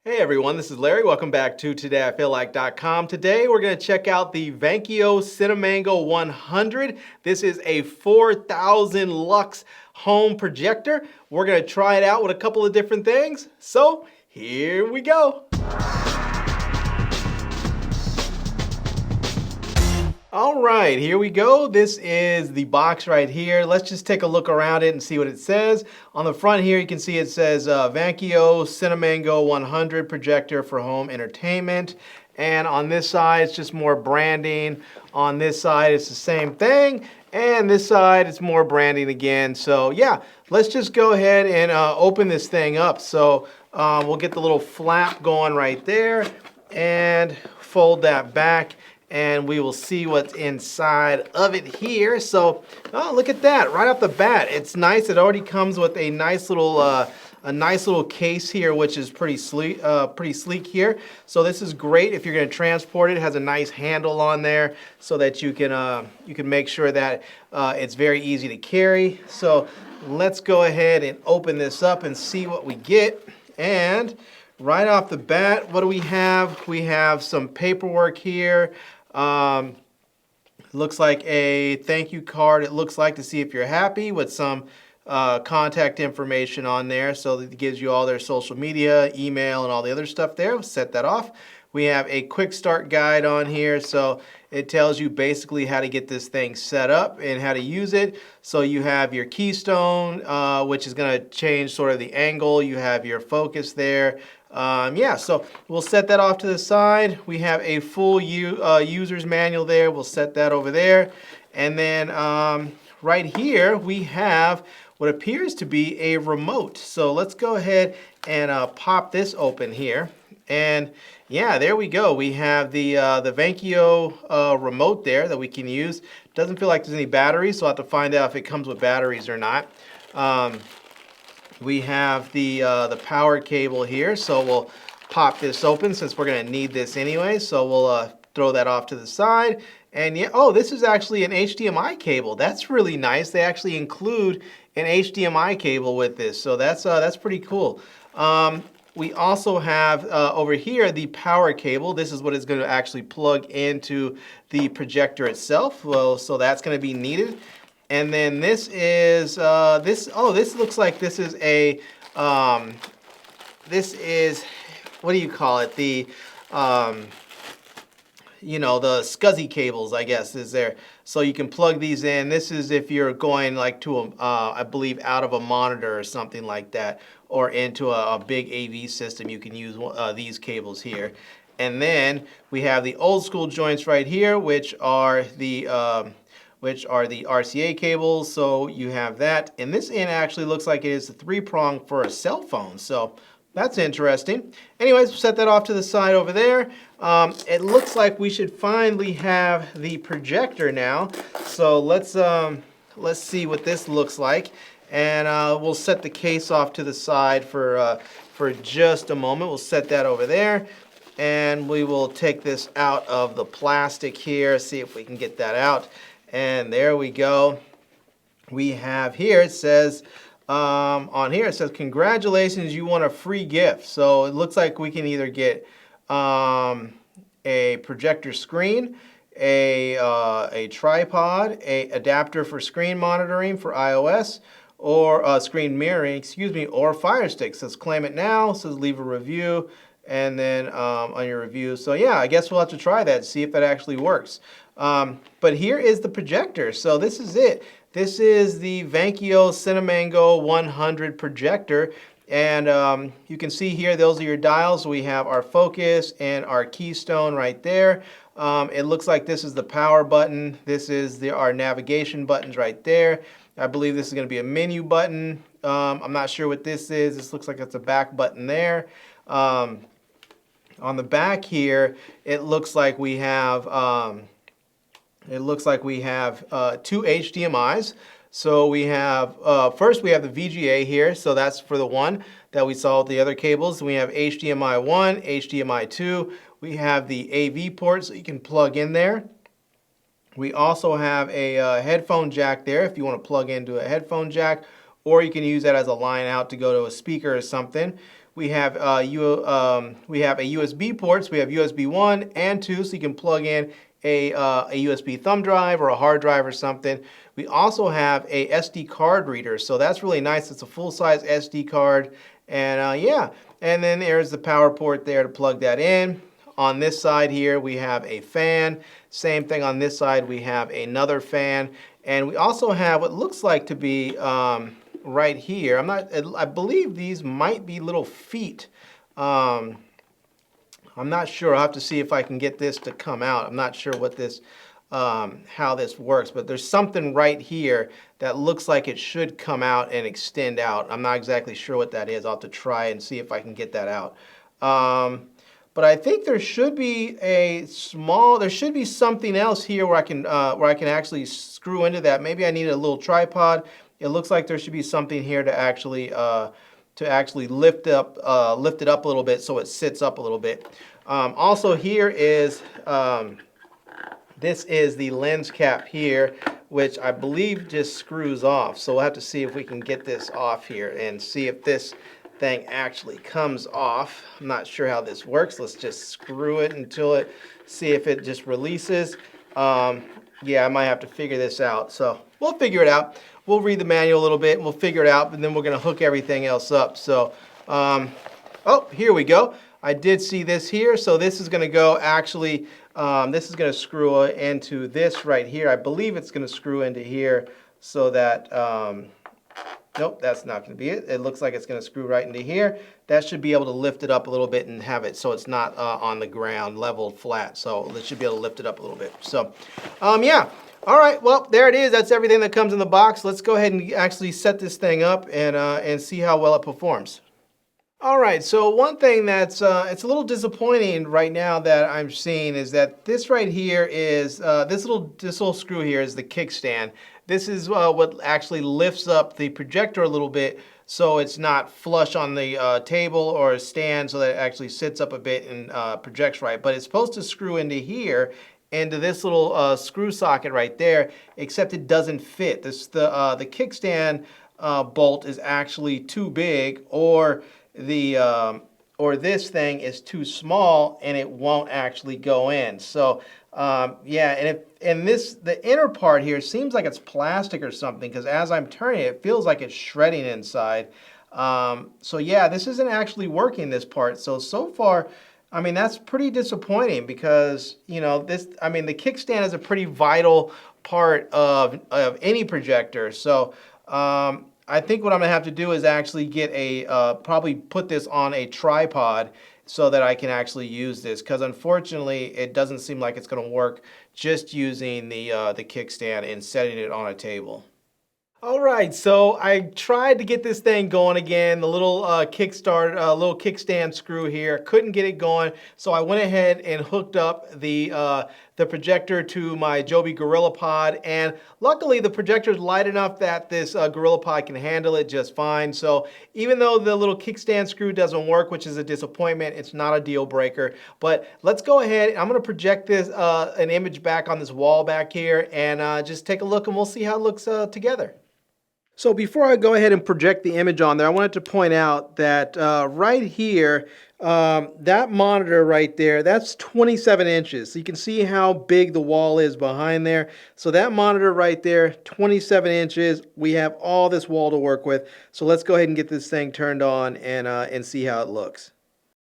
Hey everyone, this is Larry. Welcome back to TodayIFeelLike.com. Today we're going to check out the Vankyo Cinemango 100. This is a 4,000 lux home projector. We're going to try it out with a couple of different things. So here we go. All right, here we go. This is the box right here. Let's just take a look around it and see what it says. On the front here, you can see it says Vankyo Cinemango 100 projector for home entertainment. And on this side, it's just more branding. On this side, it's the same thing. And this side, it's more branding again. So yeah, let's just go ahead and open this thing up. So we'll get the little flap going right there and fold that back. And we will see what's inside of it here. So, oh, look at that! Right off the bat, it's nice. It already comes with a nice little case here, which is pretty sleek here. So this is great if you're going to transport it. It has a nice handle on there, so that you can make sure that it's very easy to carry. So let's go ahead and open this up and see what we get. And right off the bat, what do we have? We have some paperwork here. Looks like a thank you card, it looks like, to see if you're happy, with some contact information on there. So it gives you all their social media, email, and all the other stuff there. We'll set that off. We have a quick start guide on here. So it tells you basically how to get this thing set up and how to use it. So you have your keystone, which is going to change sort of the angle. You have your focus there. Yeah, so we'll set that off to the side. We have a full user's manual there. We'll set that over there. And then right here, we have what appears to be a remote. So let's go ahead and pop this open here. And yeah, there we go. We have the Vankyo remote there that we can use. Doesn't feel like there's any batteries, so I'll have to find out if it comes with batteries or not. We have the power cable here, so we'll pop this open since we're going to need this anyway. So we'll throw that off to the side. And yeah, oh, this is actually an HDMI cable. That's really nice. They actually include an HDMI cable with this, so that's pretty cool. We also have over here the power cable. This is what is going to actually plug into the projector itself. Well, so that's going to be needed. And then this is this looks like this is a this is, what do you call it? The you know, the SCSI cables, I guess, is there. So you can plug these in. This is if you're going like to a, I believe, out of a monitor or something like that, or into a big AV system, you can use these cables here. And then we have the old school joints right here, which are the RCA cables. So you have that. And this end actually looks like it is the 3-prong for a cell phone. So that's interesting. Anyways, we'll set that off to the side over there. It looks like we should finally have the projector now. So let's see what this looks like. And we'll set the case off to the side for just a moment. We'll set that over there. And we will take this out of the plastic here, see if we can get that out. And there we go. We have here, it says, on here, it says, congratulations, you won a free gift. So it looks like we can either get a projector screen, a tripod, a adapter for screen monitoring for iOS, or screen mirroring, excuse me, or FireStick. It says claim it now, it says leave a review, and then on your review. So yeah, I guess we'll have to try that, see if that actually works. But here is the projector. So this is it. This is the Vankyo Cinemango 100 projector. And you can see here, those are your dials. We have our focus and our keystone right there. It looks like this is the power button. This is our navigation buttons right there. I believe this is going to be a menu button. I'm not sure what this is. This looks like it's a back button there. On the back here, it looks like we have two HDMIs. So we have, first we have the VGA here, so that's for the one that we saw with the other cables. We have HDMI 1, HDMI 2. We have the AV port, so you can plug in there. We also have a headphone jack there if you want to plug into a headphone jack, or you can use that as a line out to go to a speaker or something. We have we have a USB port, so we have USB 1 and 2, so you can plug in a USB thumb drive or a hard drive or something. We also have a SD card reader, so that's really nice. It's a full-size SD card, and yeah. And then there's the power port there to plug that in. On this side here, we have a fan. Same thing on this side, we have another fan. And we also have what looks like to be right here. I believe these might be little feet. I'm not sure. I'll have to see if I can get this to come out. I'm not sure what this, how this works, but there's something right here that looks like it should come out and extend out. I'm not exactly sure what that is. I'll have to try and see if I can get that out. But I think there should be there should be something else here where I can actually screw into that. Maybe I need a little tripod. It looks like there should be something here to actually lift it up a little bit so it sits up a little bit. Also here is, this is the lens cap here, which I believe just screws off. So we'll have to see if we can get this off here and see if this thing actually comes off. I'm not sure how this works. Let's just screw it until it, see if it just releases. Yeah, I might have to figure this out. So we'll figure it out. We'll read the manual a little bit and we'll figure it out, and then we're going to hook everything else up. So, oh, here we go. I did see this here. So this is going to go actually, this is going to screw into this right here. I believe it's going to screw into here so that, nope, that's not going to be it. It looks like it's going to screw right into here. That should be able to lift it up a little bit and have it so it's not on the ground, leveled flat. So it should be able to lift it up a little bit. So, yeah. All right, well, there it is. That's everything that comes in the box. Let's go ahead and actually set this thing up and see how well it performs. All right, so one thing that's it's a little disappointing right now that I'm seeing is that this right here is this little screw here is the kickstand. This is what actually lifts up the projector a little bit so it's not flush on the table or a stand, so that it actually sits up a bit and projects right. But it's supposed to screw into here, into this little screw socket right there, except it doesn't fit. The kickstand bolt is actually too big, or this thing is too small and it won't actually go in. So yeah, and the inner part here seems like it's plastic or something, because as I'm turning it, it feels like it's shredding inside. So yeah, this isn't actually working, this part. So far, I mean, that's pretty disappointing, because, you know, I mean, the kickstand is a pretty vital part of any projector. So I think what I'm gonna have to do is actually get probably put this on a tripod so that I can actually use this, because unfortunately it doesn't seem like it's gonna work just using the kickstand and setting it on a table. All right, so I tried to get this thing going again, the little little kickstand screw here. Couldn't get it going, so I went ahead and hooked up the projector to my Joby GorillaPod, and luckily the projector is light enough that this GorillaPod can handle it just fine. So even though the little kickstand screw doesn't work, which is a disappointment, it's not a deal breaker. But let's go ahead. I'm going to project this an image back on this wall back here, and just take a look, and we'll see how it looks together. So before I go ahead and project the image on there, I wanted to point out that right here, that monitor right there, that's 27 inches. So you can see how big the wall is behind there. So that monitor right there, 27 inches. We have all this wall to work with. So let's go ahead and get this thing turned on and see how it looks.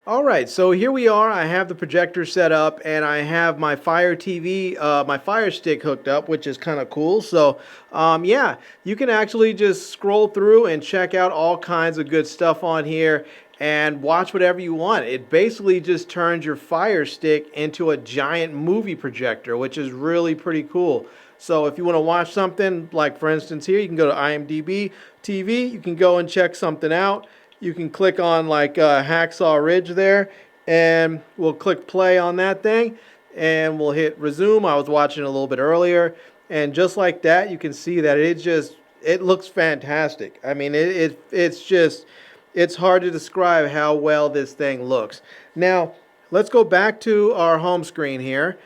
All right, so here we are. I have the projector set up, and I have my Fire TV, my FireStick hooked up, which is kind of cool. So, yeah, you can actually just scroll through and check out all kinds of good stuff on here and watch whatever you want. It basically just turns your FireStick into a giant movie projector, which is really pretty cool. So if you want to watch something, like for instance here, you can go to IMDb TV, you can go and check something out. You can click on like Hacksaw Ridge there, and we'll click play on that thing, and we'll hit resume. I was watching a little bit earlier, and just like that, you can see that it looks fantastic. I mean, it's hard to describe how well this thing looks. Now, let's go back to our home screen here,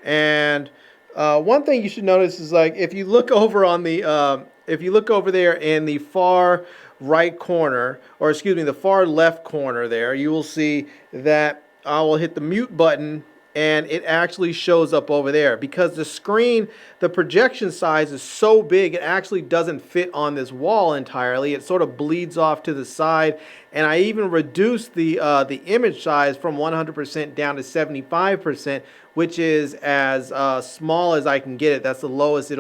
and one thing you should notice is, like, if you look over on the if you look over there in the far right corner, or excuse me, the far left corner there, you will see that I will hit the mute button and it actually shows up over there. Because the screen, the projection size is so big, it actually doesn't fit on this wall entirely. It sort of bleeds off to the side, and I even reduced the image size from 100% down to 75%, which is as small as I can get it. That's the lowest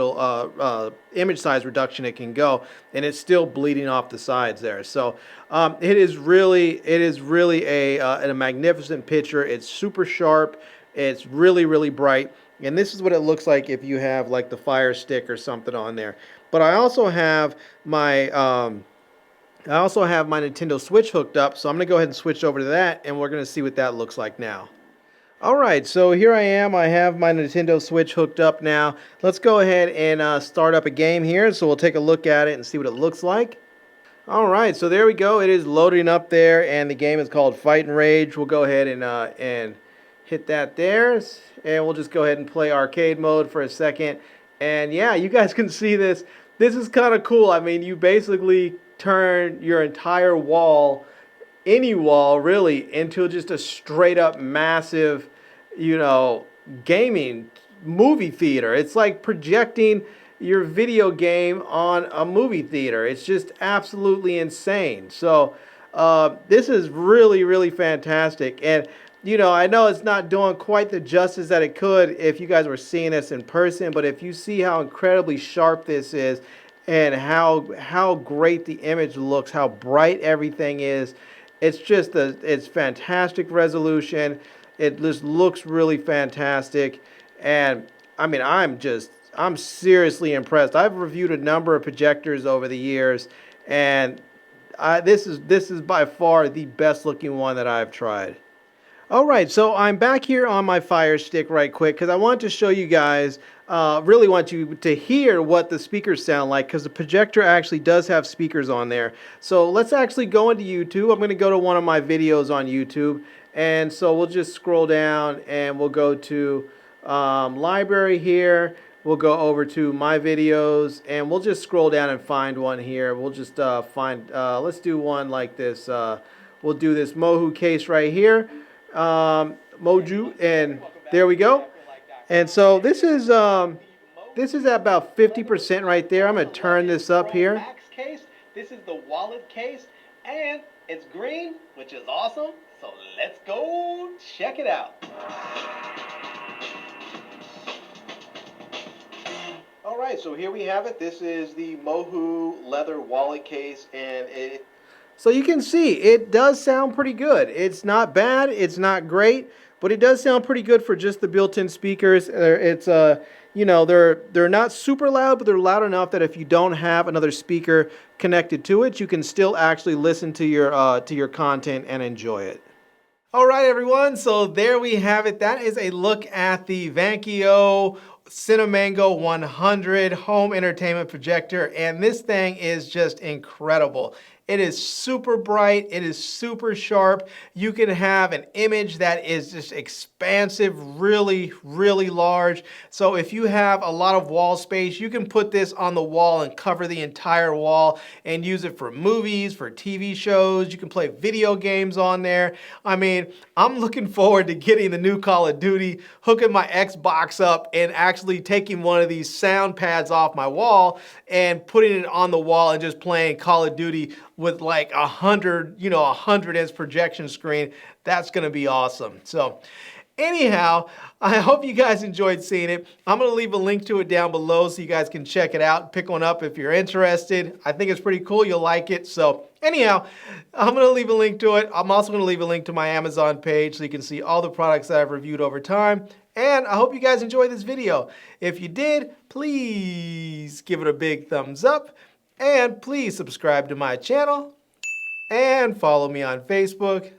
image size reduction it can go, and it's still bleeding off the sides there. So it is really a magnificent picture. It's super sharp. It's really bright, and this is what it looks like if you have like the FireStick or something on there. But I also have my Nintendo Switch hooked up, so I'm gonna go ahead and switch over to that, and we're gonna see what that looks like now. Alright, so here I am. I have my Nintendo Switch hooked up now. Let's go ahead and start up a game here, so we'll take a look at it and see what it looks like. Alright, so there we go. It is loading up there, and the game is called Fight and Rage. We'll go ahead and hit that there, and we'll just go ahead and play arcade mode for a second. And yeah, you guys can see this. This is kind of cool. I mean, you basically turn your entire wall, any wall really, into just a straight up massive, you know, gaming movie theater. It's like projecting your video game on a movie theater. It's just absolutely insane. So this is really fantastic. And you know, I know it's not doing quite the justice that it could if you guys were seeing this in person, but if you see how incredibly sharp this is and how great the image looks, how bright everything is, it's just it's fantastic resolution. It just looks really fantastic, and I mean, I'm seriously impressed. I've reviewed a number of projectors over the years, and this is by far the best looking one that I've tried. Alright, so I'm back here on my FireStick right quick because I want to show you guys, really want you to hear what the speakers sound like, because the projector actually does have speakers on there. So let's actually go into YouTube. I'm going to go to one of my videos on YouTube, and so we'll just scroll down and we'll go to library here. We'll go over to my videos, and we'll just scroll down and find one here. We'll just let's do one like this. We'll do this Mohu case right here. Moju, and there we go. And so this is at about 50% right there. I'm going to turn this up here. This is the wallet case, and it's green, which is awesome. So let's go check it out. All right, so here we have it. This is the Mohu leather wallet case, and so you can see it does sound pretty good. It's not bad, it's not great, but it does sound pretty good for just the built-in speakers. It's you know, they're not super loud, but they're loud enough that if you don't have another speaker connected to it, you can still actually listen to your content and enjoy it. All right, everyone, so there we have it. That is a look at the Vankyo Cinemango 100 home entertainment projector, and this thing is just incredible. It is super bright, it is super sharp. You can have an image that is just expansive, really large. So if you have a lot of wall space, you can put this on the wall and cover the entire wall and use it for movies, for TV shows. You can play video games on there. I mean, I'm looking forward to getting the new Call of Duty, hooking my Xbox up, and actually taking one of these sound pads off my wall and putting it on the wall and just playing Call of Duty with like 100-inch projection screen. That's gonna be awesome. So anyhow, I hope you guys enjoyed seeing it. I'm gonna leave a link to it down below so you guys can check it out, pick one up if you're interested. I think it's pretty cool, you'll like it. So anyhow, I'm gonna leave a link to it. I'm also gonna leave a link to my Amazon page so you can see all the products that I've reviewed over time. And I hope you guys enjoyed this video. If you did, please give it a big thumbs up. And please subscribe to my channel and follow me on Facebook.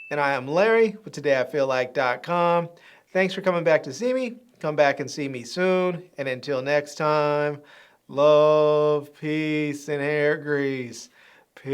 And I am Larry with TodayIFeelLike.com. Thanks for coming back to see me. Come back and see me soon. And until next time, love, peace, and hair grease. Peace.